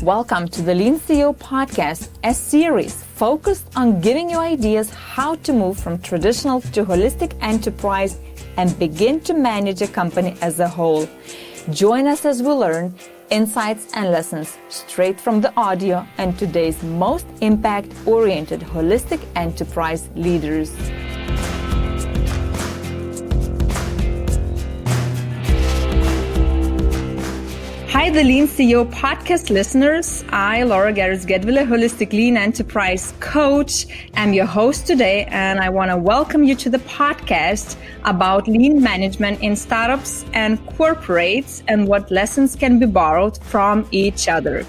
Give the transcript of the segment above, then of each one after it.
Welcome to the Lean CEO podcast, a series focused on giving you ideas how to move from traditional to holistic enterprise and begin to manage a company as a whole. Join us as we learn insights and lessons straight from the audio and today's most impact-oriented holistic enterprise leaders. Hi, the Lean CEO podcast listeners. I, Laura Gerrits-Gedvile, Holistic Lean Enterprise Coach, am your host today, and I want to welcome you to the podcast about lean management in startups and corporates and what lessons can be borrowed from each other.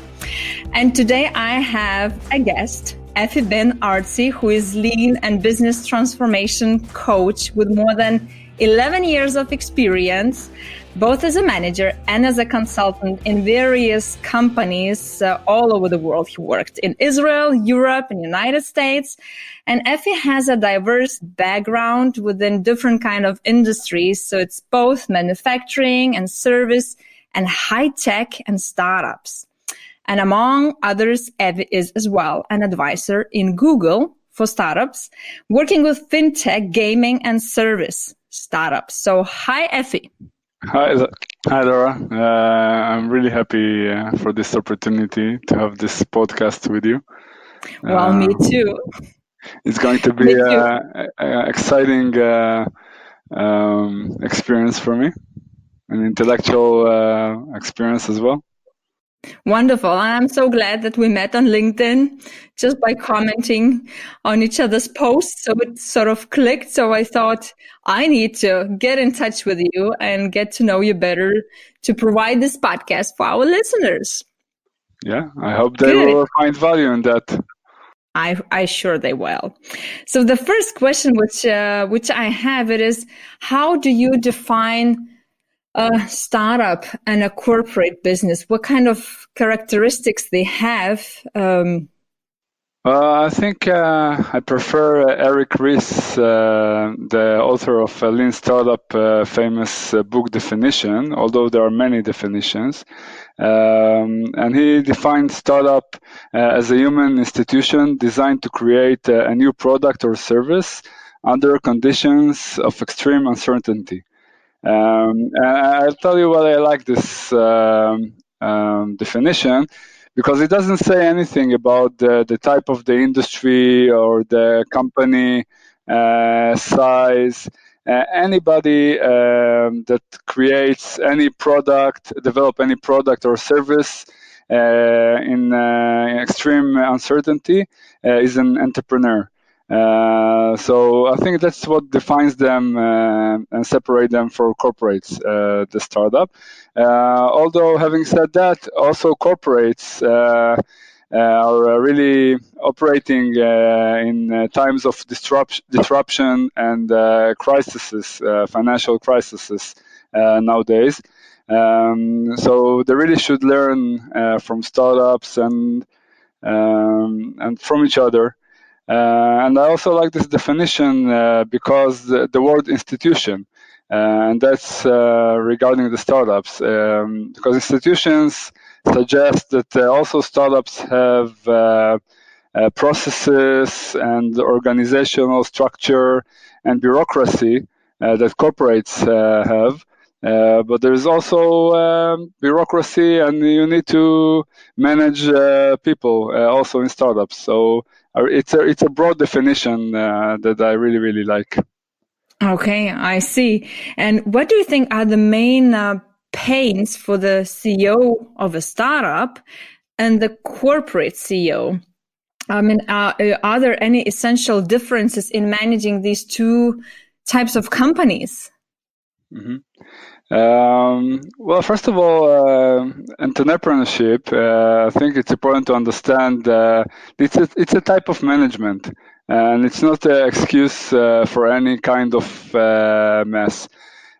And today I have a guest, Effie Ben Artzy, who is lean and business transformation coach with more than 11 years of experience, both as a manager and as a consultant in various companies all over the world. He worked in Israel, Europe, and United States. And Effie has a diverse background within different kind of industries. So it's both manufacturing and service and high tech and startups. And among others, Effie is as well an advisor in Google for startups, working with fintech, gaming, and service startups. So hi, Effie. Hi, Laura. I'm really happy for this opportunity to have this podcast with you. Well, me too. It's going to be an exciting experience for me, an intellectual experience as well. Wonderful. I'm so glad that we met on LinkedIn just by commenting on each other's posts. So it sort of clicked. So I thought I need to get in touch with you and get to know you better to provide this podcast for our listeners. Yeah, I hope they will find value in that. I sure they will. So the first question which I have, it is, how do you define a startup and a corporate business? What kind of characteristics they have? I think I prefer Eric Ries, the author of Lean Startup, famous book definition, although there are many definitions. And he defined startup as a human institution designed to create a new product or service under conditions of extreme uncertainty. I'll tell you why I like this definition, because it doesn't say anything about the type of the industry or the company size. Anybody that creates any product, develop any product or service in extreme uncertainty is an entrepreneur. So I think that's what defines them and separate them from corporates, the startup. Although having said that, also corporates are really operating in times of disruption and crises, financial crises nowadays. So they really should learn from startups and from each other. And I also like this definition because the word institution, and that's regarding the startups, because institutions suggest that also startups have processes and organizational structure and bureaucracy that corporates have. But there's also bureaucracy, and you need to manage people also in startups. So it's a broad definition that I really, really like. Okay, I see. And what do you think are the main pains for the CEO of a startup and the corporate CEO? I mean, are there any essential differences in managing these two types of companies? Mm-hmm. Well, first of all, entrepreneurship, I think it's important to understand it's a type of management, and it's not an excuse for any kind of mess.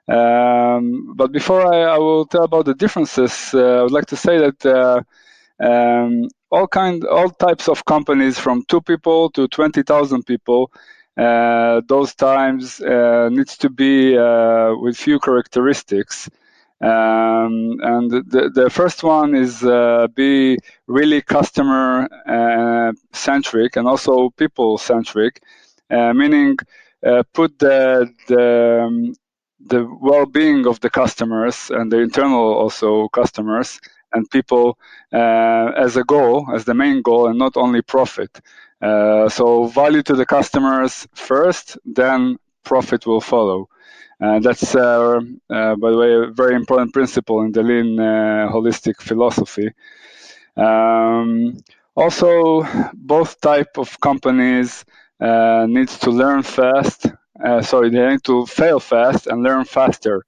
But before I will tell about the differences, I would like to say that all types of companies, from 2 people to 20,000 people, those times needs to be with few characteristics. And the first one is be really customer centric and also people centric, meaning put the well-being of the customers and the internal also customers and people as a goal, as the main goal, and not only profit. So value to the customers first, then profit will follow. That's, by the way, a very important principle in the lean holistic philosophy. Also, both type of companies needs to learn fast. They need to fail fast and learn faster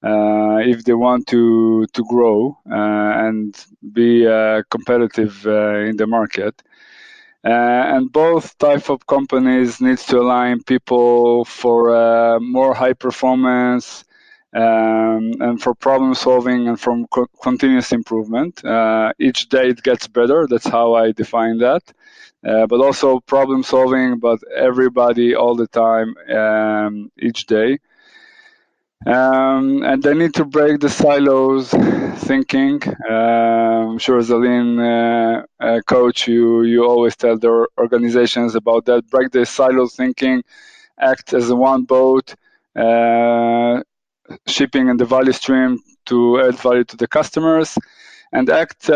if they want to grow and be competitive in the market. And both type of companies needs to align people for more high performance and for problem solving and from continuous improvement. Each day it gets better. That's how I define that. But also problem solving, but everybody all the time, each day. And they need to break the silos thinking. I'm sure as a lean coach, you always tell the organizations about that. Break the silo thinking, act as a one boat, shipping in the value stream to add value to the customers, and act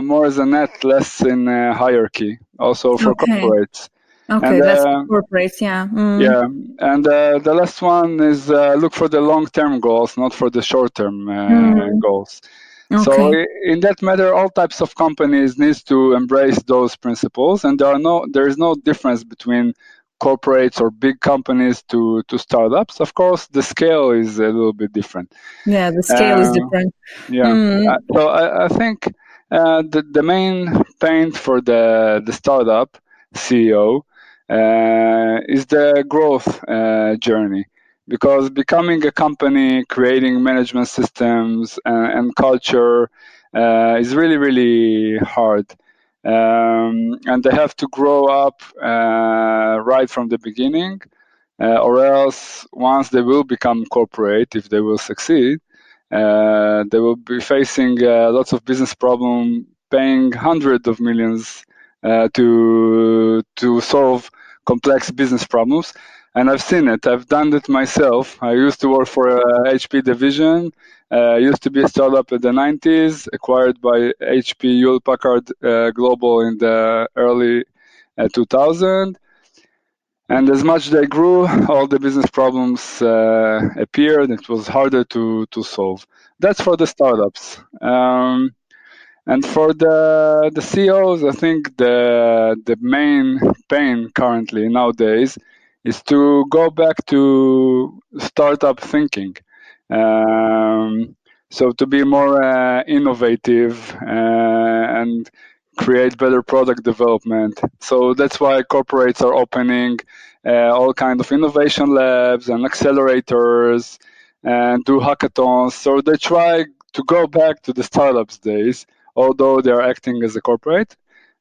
more as a net, less in hierarchy, also for corporates. Okay, that's corporates, yeah. Yeah, and the last one is look for the long-term goals, not for the short-term goals. Okay. So in that matter, all types of companies needs to embrace those principles, and there is no difference between corporates or big companies to startups. Of course, the scale is a little bit different. Yeah, the scale is different. Yeah. So I think the main pain for the startup CEO is the growth journey, because becoming a company, creating management systems and culture is really, really hard. And they have to grow up right from the beginning, or else once they will become corporate, if they will succeed, they will be facing lots of business problems, paying hundreds of millions to solve complex business problems. And I've seen it. I've done it myself. I used to work for HP division. Used to be a startup in the 90s, acquired by HP Hewlett-Packard Global in the early 2000. And as much they grew, all the business problems appeared. It was harder to solve. That's for the startups. And for the CEOs, I think the main pain currently nowadays is to go back to startup thinking. So to be more innovative and create better product development. So that's why corporates are opening all kinds of innovation labs and accelerators and do hackathons. So they try to go back to the startups days, although they are acting as a corporate.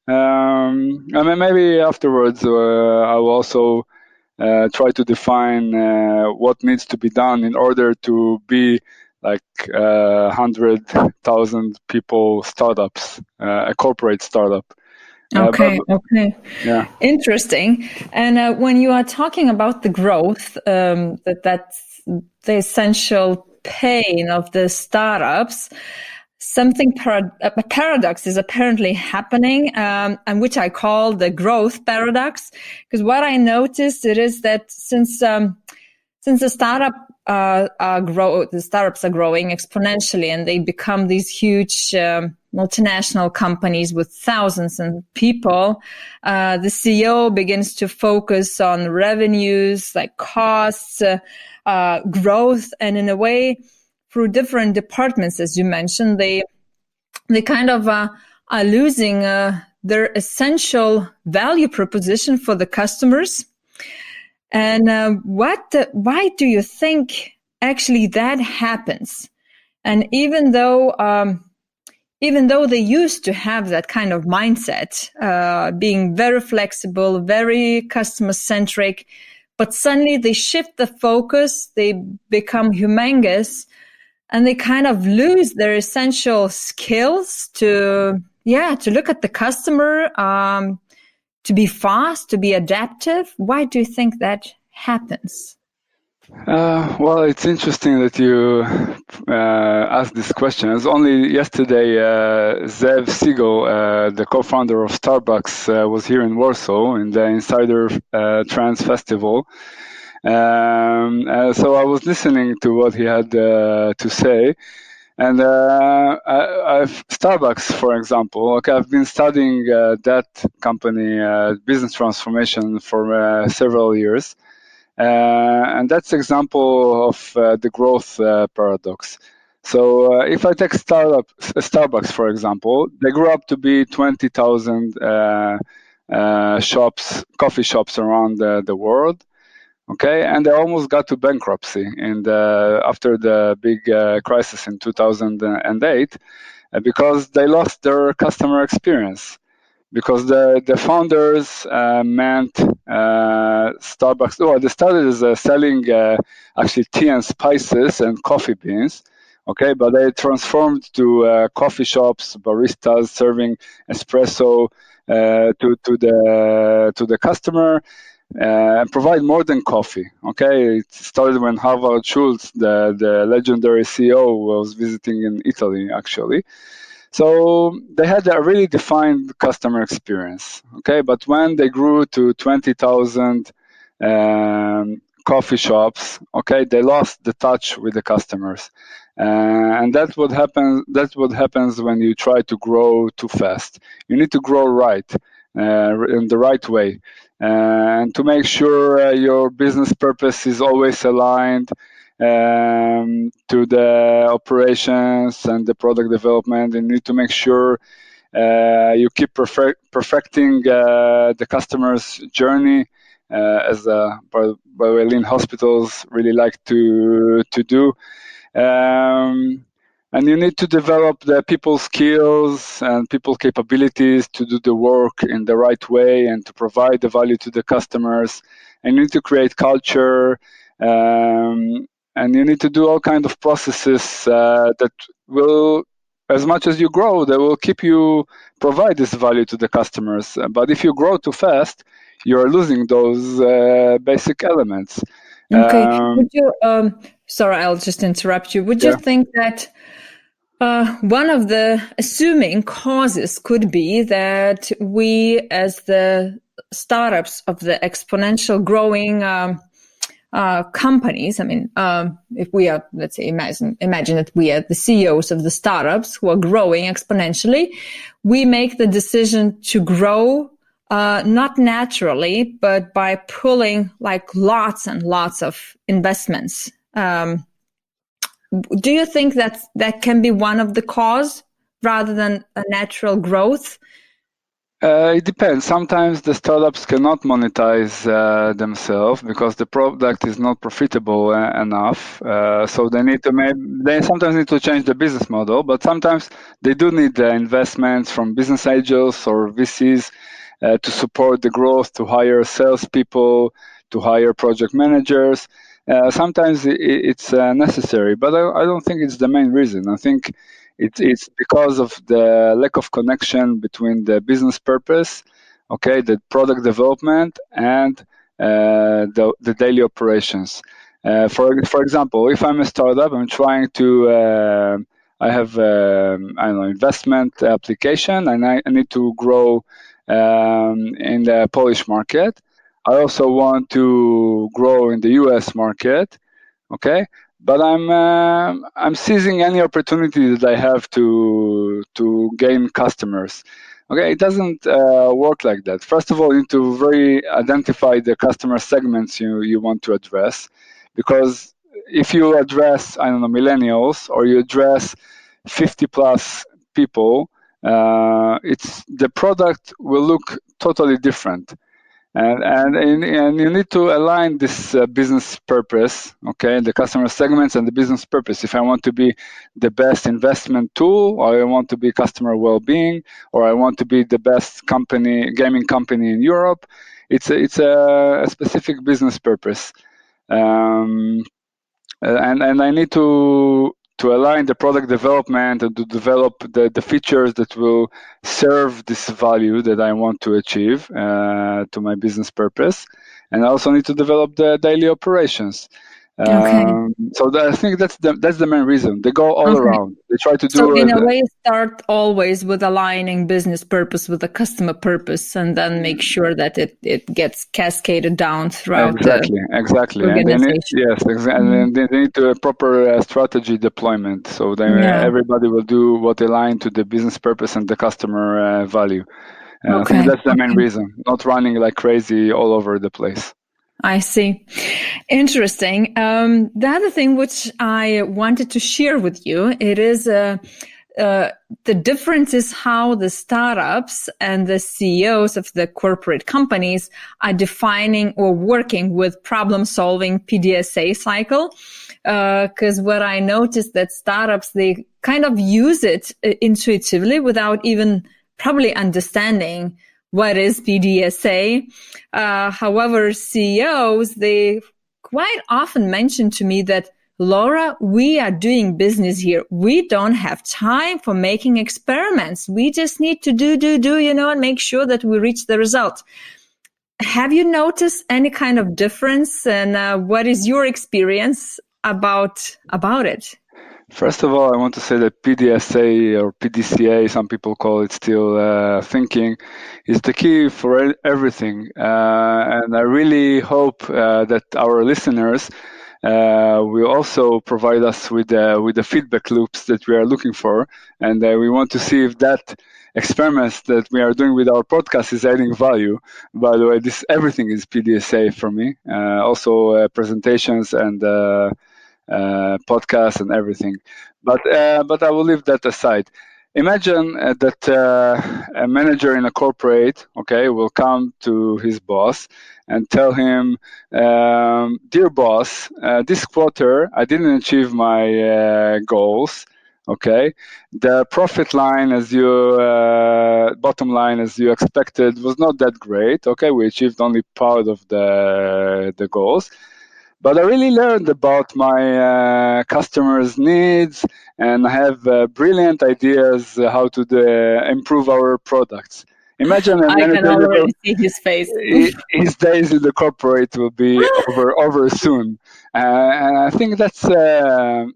I mean, maybe afterwards I will also try to define what needs to be done in order to be like 100,000 people startups, a corporate startup. Okay. Yeah. Interesting. And when you are talking about the growth, that's the essential pain of the startups, a paradox is apparently happening, and which I call the growth paradox. Because what I noticed it is that since the startups are growing exponentially, and they become these huge multinational companies with thousands of people, the CEO begins to focus on revenues, like costs, growth, and in a way, through different departments, as you mentioned, they kind of are losing their essential value proposition for the customers. And why do you think actually that happens? And even though they used to have that kind of mindset, being very flexible, very customer centric, but suddenly they shift the focus, they become humongous. and they kind of lose their essential skills to look at the customer, to be fast, to be adaptive. Why do you think that happens? Well, it's interesting that you asked this question. It was only yesterday, Zev Siegel, the co-founder of Starbucks, was here in Warsaw in the Insider Trans Festival. So I was listening to what he had to say. And I've Starbucks, for example. Okay, I've been studying that company, business transformation, for several years. And that's example of the growth paradox. So if I take Starbucks, for example, they grew up to be 20,000 coffee shops around the world. Okay, and they almost got to bankruptcy after the big crisis in 2008 because they lost their customer experience. Because the founders meant Starbucks. Oh, they started as selling actually tea and spices and coffee beans, okay, but they transformed to coffee shops, baristas serving espresso to the customer and provide more than coffee. Okay, it started when Harvard Schultz, the legendary CEO, was visiting in Italy actually. So they had a really defined customer experience, okay? But when they grew to 20,000 coffee shops, okay, they lost the touch with the customers. And that's what happens when you try to grow too fast. You need to grow right, in the right way. And to make sure your business purpose is always aligned to the operations and the product development. You need to make sure you keep perfecting the customer's journey, as by the way, lean hospitals really like to do. And you need to develop the people skills and people capabilities to do the work in the right way and to provide the value to the customers. And you need to create culture. And you need to do all kinds of processes that will, as much as you grow, they will keep you provide this value to the customers. But if you grow too fast, you're losing those basic elements. Okay. Would you? Sorry, I'll just interrupt you. Would you think that one of the assuming causes could be that we, as the startups of the exponential growing companies, I mean, if we are, let's say, imagine that we are the CEOs of the startups who are growing exponentially, we make the decision to grow not naturally, but by pulling like lots and lots of investments. Do you think that can be one of the cause rather than a natural growth? It depends. Sometimes the startups cannot monetize themselves because the product is not profitable enough. So they sometimes need to change the business model, but sometimes they do need investments from business angels or VCs to support the growth, to hire salespeople, to hire project managers. Sometimes it's necessary, but I don't think it's the main reason. I think it's because of the lack of connection between the business purpose, okay, the product development, and the daily operations. For example, if I'm a startup, I'm trying to I have investment application, and I need to grow in the Polish market. I also want to grow in the US market, okay? But I'm seizing any opportunity that I have to gain customers. Okay, it doesn't work like that. First of all, you need to very identify the customer segments you want to address, because if you address millennials, or you address 50 plus people, the product will look totally different. And you need to align this business purpose, okay, the customer segments and the business purpose. If I want to be the best investment tool, or I want to be customer well-being, or I want to be the best gaming company in Europe, it's a specific business purpose, and I need to align the product development and to develop the features that will serve this value that I want to achieve to my business purpose. And I also need to develop the daily operations. Okay. I think that's the main reason. They go all around. They try to So do in a way, start always with aligning business purpose with the customer purpose, and then make sure that it gets cascaded down throughout exactly. the And they need organization. and they need a proper strategy deployment. So then Yeah. everybody will do what align to the business purpose and the customer value. I Okay. think that's the main reason. Not running like crazy all over the place. I see. Interesting. The other thing which I wanted to share with you, it is the difference is how the startups and the CEOs of the corporate companies are defining or working with problem-solving PDSA cycle. Because what I noticed that startups, they kind of use it intuitively without even probably understanding what is PDSA. However, CEOs, they quite often mention to me that, Laura, we are doing business here. We don't have time for making experiments. We just need to do, and make sure that we reach the result. Have you noticed any kind of difference, and what is your experience about it? First of all, I want to say that PDSA or PDCA, some people call it still thinking, is the key for everything. And I really hope that our listeners will also provide us with the feedback loops that we are looking for. And we want to see if that experiments that we are doing with our podcast is adding value. By the way, everything is PDSA for me. Also presentations and podcasts and everything. But I will leave that aside. Imagine that a manager in a corporate, will come to his boss and tell him, "Dear boss, this quarter I didn't achieve my goals. The profit line bottom line as you expected was not that great. We achieved only part of the goals. But I really learned about my customers' needs, and I have brilliant ideas how to improve our products." Imagine a I can manager already see his face. his days in the corporate will be over soon, and I think that's an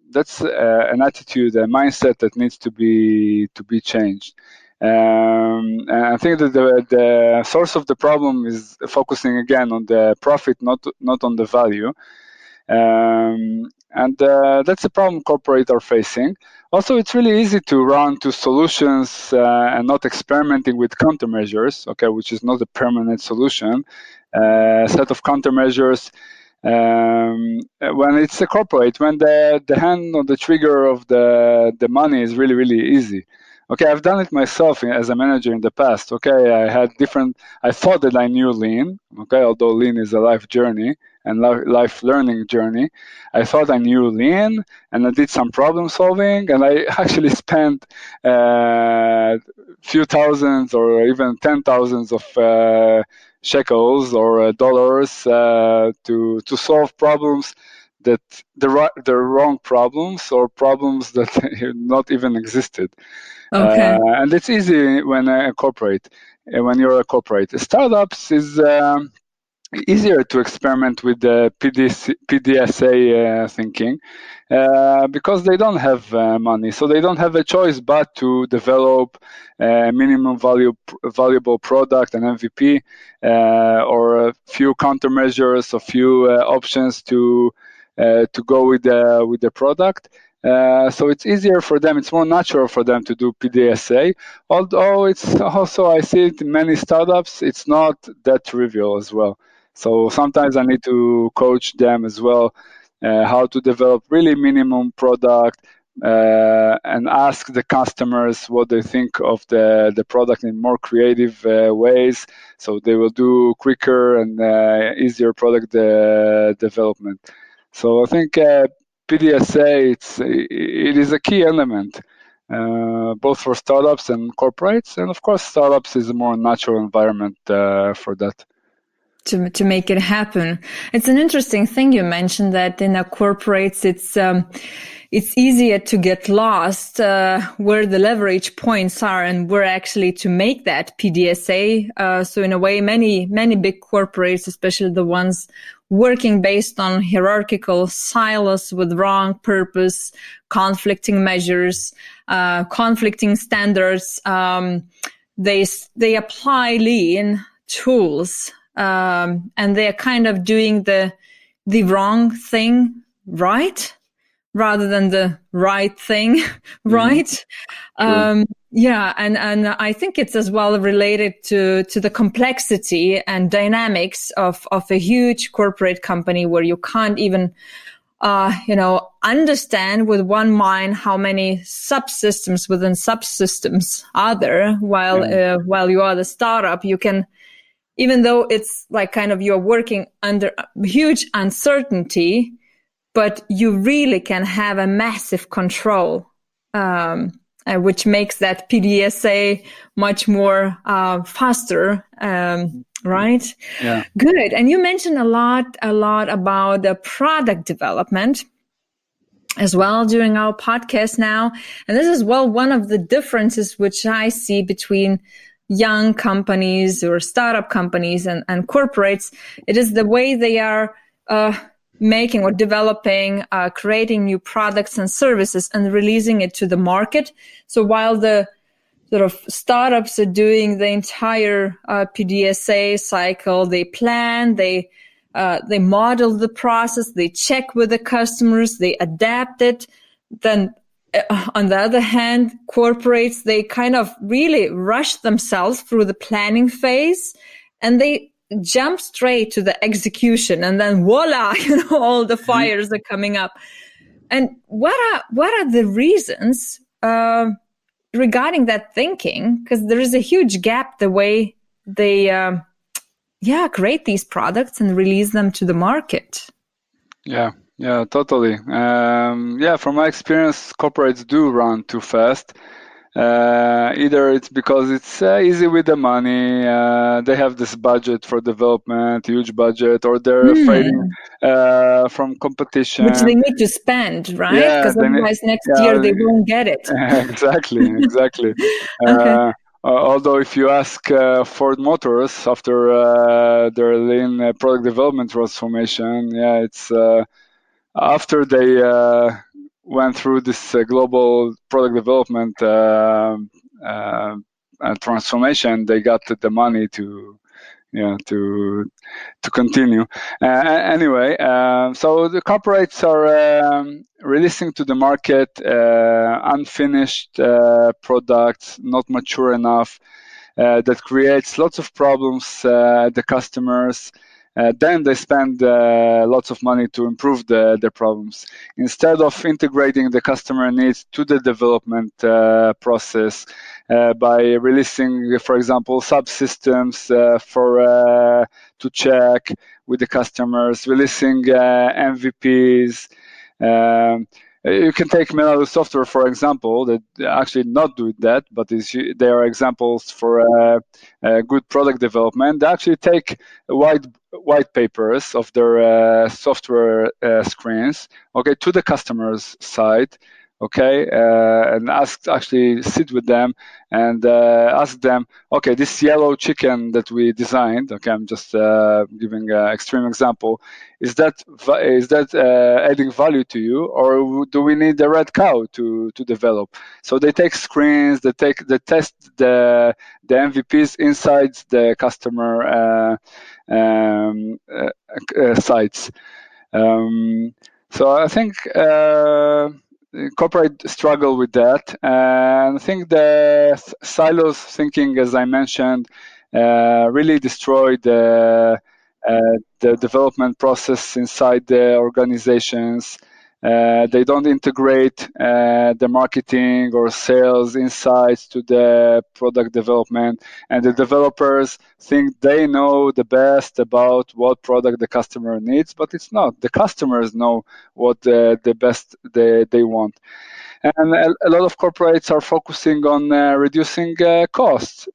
attitude, a mindset that needs to be changed. And I think that the source of the problem is focusing again on the profit, not on the value. And that's a problem corporates are facing. Also, it's really easy to run to solutions and not experimenting with countermeasures, which is not a permanent solution. Set of countermeasures when it's a corporate, when the hand on the trigger of the money is really, really easy. I've done it myself as a manager in the past. I thought that I knew Lean, although Lean is a life journey and life learning journey. I thought I knew Lean, and I did some problem solving, and I actually spent few thousands or even 10,000s of shekels or dollars to solve problems that the wrong problems or problems that not even existed. And it's easy when you're a corporate. Startups is easier to experiment with the PDSA thinking because they don't have money, so they don't have a choice but to develop a minimum valuable product, an MVP, or a few countermeasures, a few options to go with the product. So it's easier for them, it's more natural for them to do PDSA, although it's also, I see it in many startups, it's not that trivial as well. So sometimes I need to coach them as well, how to develop really minimum product, and ask the customers what they think of the product in more creative ways, so they will do quicker and easier product development. So I think PDSA, it is a key element, both for startups and corporates, and of course startups is a more natural environment for that. to make it happen. It's an interesting thing you mentioned that in a corporates it's easier to get lost where the leverage points are and where actually to make that PDSA. So in a way, many big corporates, especially the ones working based on hierarchical silos with wrong purpose, conflicting measures, conflicting standards, they apply lean tools, and they're kind of doing the wrong thing right rather than the right thing right. Yeah, and I think it's as well related to the complexity and dynamics of a huge corporate company where you can't even understand with one mind how many subsystems within subsystems are there, while you are the startup, you can, even though it's like kind of you're working under huge uncertainty, but you really can have a massive control, which makes that PDSA much more faster, right? Yeah. Good. And you mentioned a lot about the product development as well during our podcast now. And this is, well, one of the differences which I see between young companies or startup companies and corporates. It is the way they are making or developing, creating new products and services and releasing it to the market. So while the sort of startups are doing the entire PDSA cycle, they plan, they model the process, they check with the customers, they adapt it. Then on the other hand, corporates, they kind of really rush themselves through the planning phase and they jump straight to the execution, and then voila, all the fires are coming up. And what are the reasons regarding that thinking? Because there is a huge gap the way they create these products and release them to the market. Yeah, totally. From my experience, corporates do run too fast. Either it's because it's easy with the money, they have this budget for development, huge budget, or they're afraid from competition. Which they need to spend, right? Because otherwise next year they won't get it. Exactly. Okay. Although if you ask Ford Motors after their lean product development transformation, it's after they went through this global product development transformation, they got the money to continue. Anyway, so the corporates are releasing to the market unfinished products, not mature enough, that creates lots of problems the customers. Then they spend lots of money to improve the problems. Instead of integrating the customer needs to the development process by releasing, for example, subsystems to check with the customers, releasing MVPs. You can take Menalo software, for example, that actually not do that, but there are examples for good product development. They actually take white papers of their software screens, to the customer's side, and sit with them and ask them, this yellow chicken that we designed, I'm just giving an extreme example, is that adding value to you, or do we need the red cow to develop? So they take screens, they test the MVPs inside the customer sites. So I think corporate struggle with that, and I think the silos thinking, as I mentioned, really destroyed the development process inside the organizations. They don't integrate the marketing or sales insights to the product development, and the developers think they know the best about what product the customer needs, but it's not. The customers know what the best they want. And a lot of corporates are focusing on reducing costs.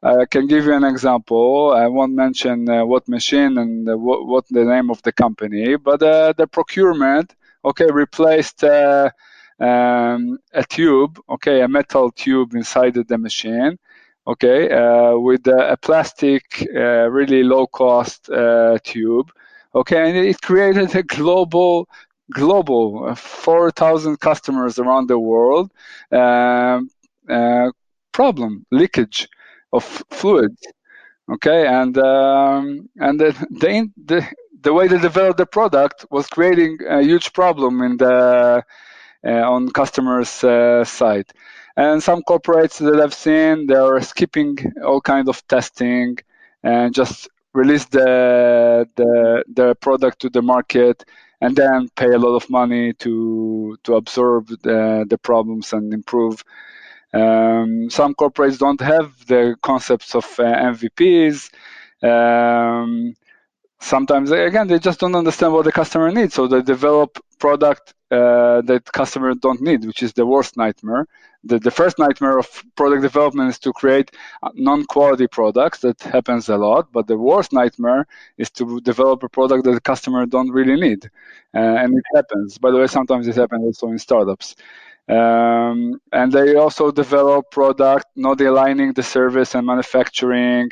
I can give you an example. I won't mention what machine and what the name of the company, but the procurement, okay, replaced a tube, okay, a metal tube inside the machine, okay, with a plastic, really low cost tube, okay, and it created a global 4,000 customers around the world um, problem, leakage of fluids. Okay, and the way they developed the product was creating a huge problem in the on customers' side. And some corporates that I've seen, they are skipping all kind of testing and just release the product to the market and then pay a lot of money to absorb the problems and improve. Some corporates don't have the concepts of MVPs. Sometimes, again, they just don't understand what the customer needs, so they develop product that customer don't need, which is the worst nightmare. The first nightmare of product development is to create non-quality products. That happens a lot, but the worst nightmare is to develop a product that the customer don't really need, and it happens. By the way, sometimes it happens also in startups. And they also develop product not aligning the service and manufacturing.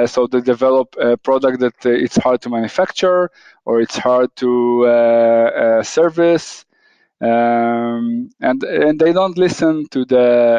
So they develop a product that it's hard to manufacture or it's hard to service. And they don't listen to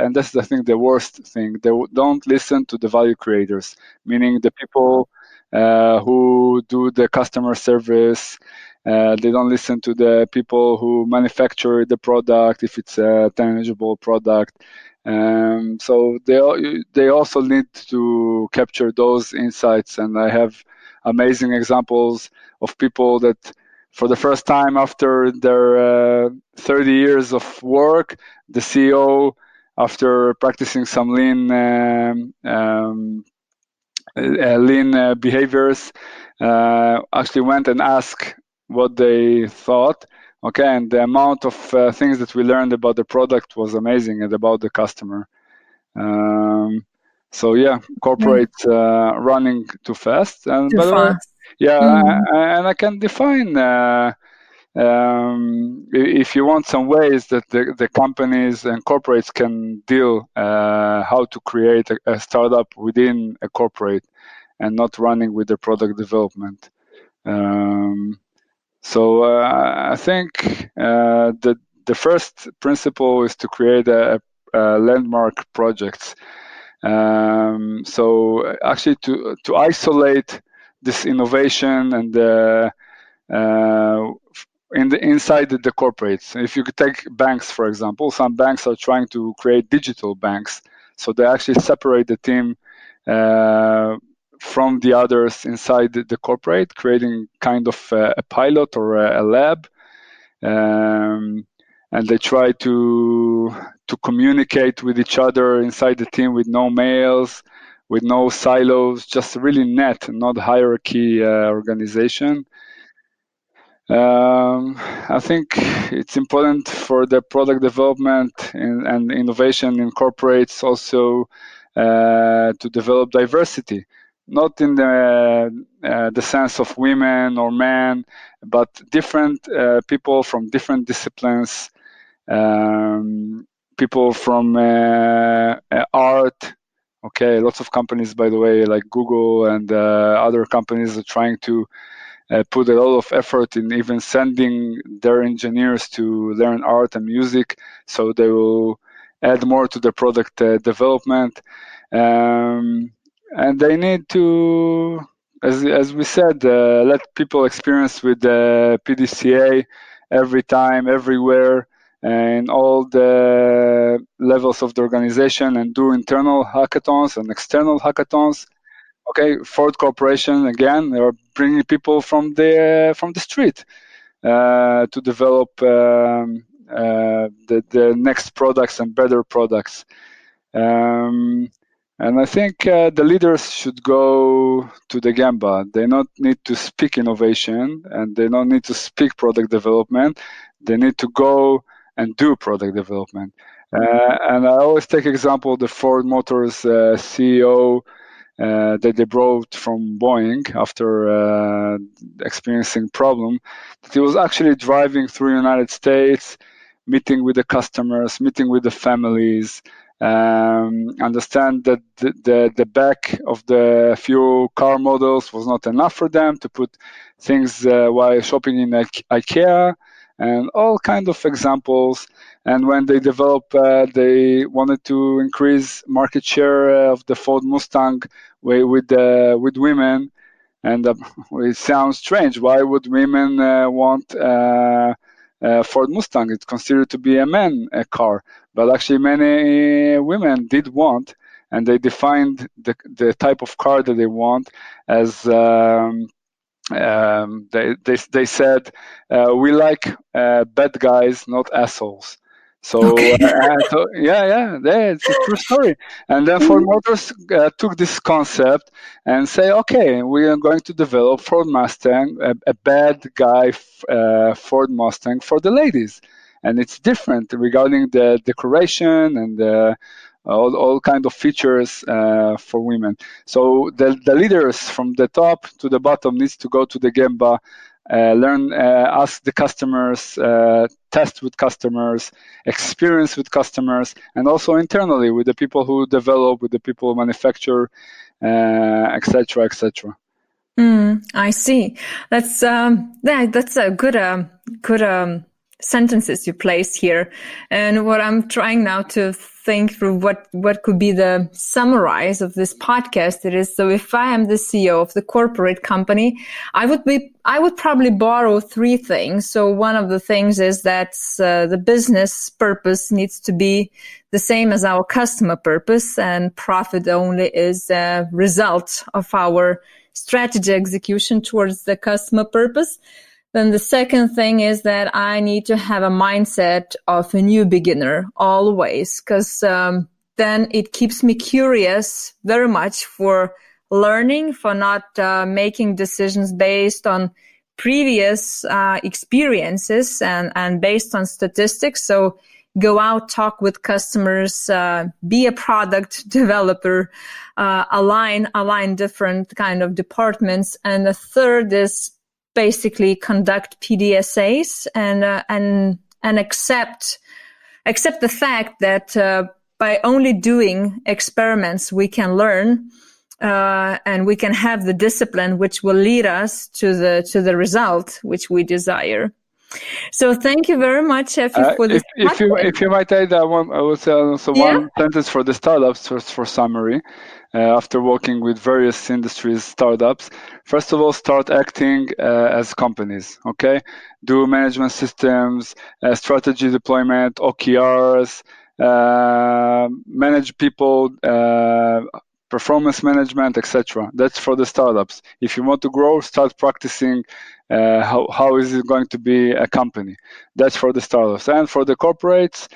and that's I think the worst thing. They don't listen to the value creators, meaning the people who do the customer service. They don't listen to the people who manufacture the product if it's a tangible product. So they also need to capture those insights. And I have amazing examples of people that for the first time after their 30 years of work, the CEO, after practicing some lean behaviors, actually went and asked what they thought. Okay, and the amount of things that we learned about the product was amazing and about the customer. So yeah, corporates running too fast. And by the way, yeah, and I can define if you want some ways that the companies and corporates can deal how to create a startup within a corporate and not running with the product development. So I think that the first principle is to create a landmark projects. So actually to isolate this innovation and inside the corporates. If you could take banks, for example, some banks are trying to create digital banks. So they actually separate the team from the others inside the corporate, creating kind of a pilot or a lab. And they try to communicate with each other inside the team with no mails, with no silos, just really net, not hierarchy organization. I think it's important for the product development and innovation in corporates also to develop diversity, not in the sense of women or men, but different people from different disciplines, people from art. Okay, lots of companies, by the way, like Google and other companies are trying to put a lot of effort in even sending their engineers to learn art and music, so they will add more to the product development. And they need to, as we said, let people experience with the PDCA every time, everywhere, and all the levels of the organization, and do internal hackathons and external hackathons. Okay, Ford Corporation, again, they are bringing people from the street to develop the next products and better products. And I think the leaders should go to the Gamba. They not need to speak innovation and they don't need to speak product development. They need to go and do product development. And I always take example the Ford Motors CEO that they brought from Boeing after experiencing problem, that he was actually driving through the United States, meeting with the customers, meeting with the families, understand that the back of the few car models was not enough for them to put things while shopping in IKEA, and all kind of examples. And when they developed, they wanted to increase market share of the Ford Mustang with women. And it sounds strange. Why would women want Ford Mustang? It's considered to be a man car, but actually many women did want, and they defined the type of car that they want as they said, we like bad guys, not assholes. So, Okay. It's a true story. And then Ford Motors took this concept and say, okay, we are going to develop Ford Mustang, a bad guy Ford Mustang for the ladies. And it's different regarding the decoration and all kind of features for women. So the leaders from the top to the bottom needs to go to the Gemba, learn, ask the customers, test with customers, experience with customers, and also internally with the people who develop, with the people who manufacture, etc., etc. I see. That's a good sentences you place here. And what I'm trying now to think through what could be the summarize of this podcast. It is, so if I am the CEO of the corporate company, I would probably borrow three things. So one of the things is that the business purpose needs to be the same as our customer purpose, and profit only is a result of our strategy execution towards the customer purpose. Then the second thing is that I need to have a mindset of a new beginner always, because then it keeps me curious very much for learning, for not making decisions based on previous experiences and based on statistics. So go out, talk with customers, be a product developer, align different kind of departments. And the third is basically conduct PDSAs and accept the fact that by only doing experiments we can learn and we can have the discipline which will lead us to the result which we desire. So thank you very much, Effie, for this. If you might add, I would say also one sentence for the startups for summary. After working with various industries, startups, first of all, start acting as companies. Okay, do management systems, strategy deployment, OKRs, manage people, performance management, etc. That's for the startups. If you want to grow, start practicing how is it going to be a company. That's for the startups. And for the corporates,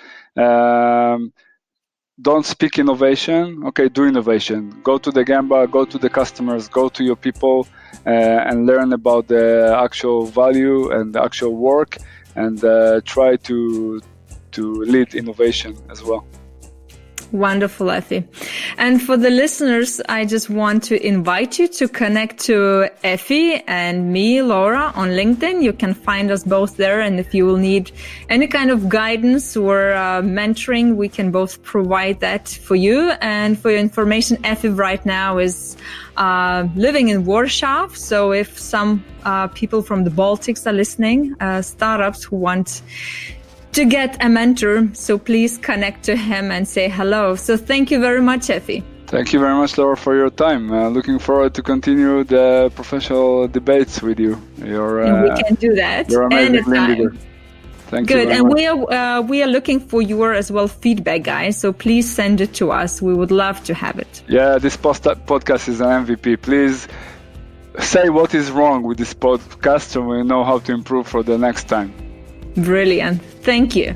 don't speak innovation. Okay, do innovation. Go to the Gamba, go to the customers, go to your people, and learn about the actual value and the actual work, and try to lead innovation as well. Wonderful, Effie. And for the listeners, I just want to invite you to connect to Effie and me, Laura, on LinkedIn. You can find us both there. And if you will need any kind of guidance or mentoring, we can both provide that for you. And for your information, Effie right now is living in Warsaw. So if some people from the Baltics are listening, startups who want to get a mentor, so please connect to him and say hello. So thank you very much, Effie. Thank you very much, Laura, for your time. Looking forward to continue the professional debates with you. And we can do that. You're amazing leader. Thank you. Good. And we are looking for your as well feedback, guys. So please send it to us. We would love to have it. Yeah, this podcast is an MVP. Please say what is wrong with this podcast so we know how to improve for the next time. Brilliant. Thank you.